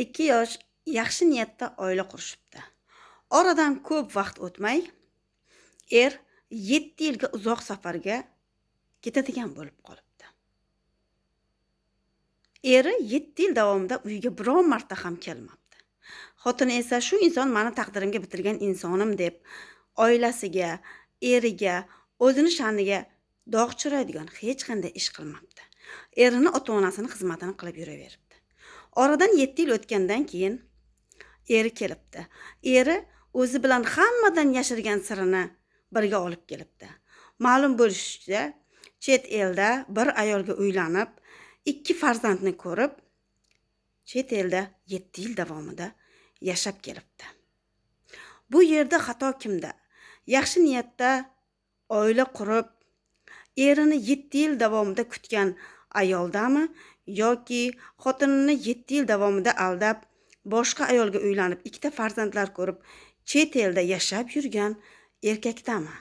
2 yosh yaxshi niyatda oila qurishibdi. Oradan ko'p vaqt o'tmay, 7 yilga uzoq safarga ketadigan bo'lib qolibdi. Eri 7 yil davomida uyiga biron marta ham kelmabdi. Xotini esa shu inson meni taqdirimga bitirgan insonim deb oilasiga, eriga, o'zini sha'niga dog' tushiradigan hech qanday ish qilmabdi. Erini ota-onasining xizmatini qilib yuraveribdi. Oradan 7 yil o'tgandan keyin eri kelibdi. Eri o'zi bilan hammadan yashirgan sirini birga olib kelibdi. Ma'lum bo'lishicha, chet elda bir ayolga uylanib, 2 farzandni ko'rib, chet elda 7 yil davomida yashab kelibdi. Bu yerda xato kimda? Yaxshi niyatda oila qurib, erini 7 yil davomida kutgan ayoldami yoki xotinini 7 yil davomida aldab, boshqa ayolga uylanib, 2 ta farzandlar ko'rib, chet elda yashab yurgan erkakdami?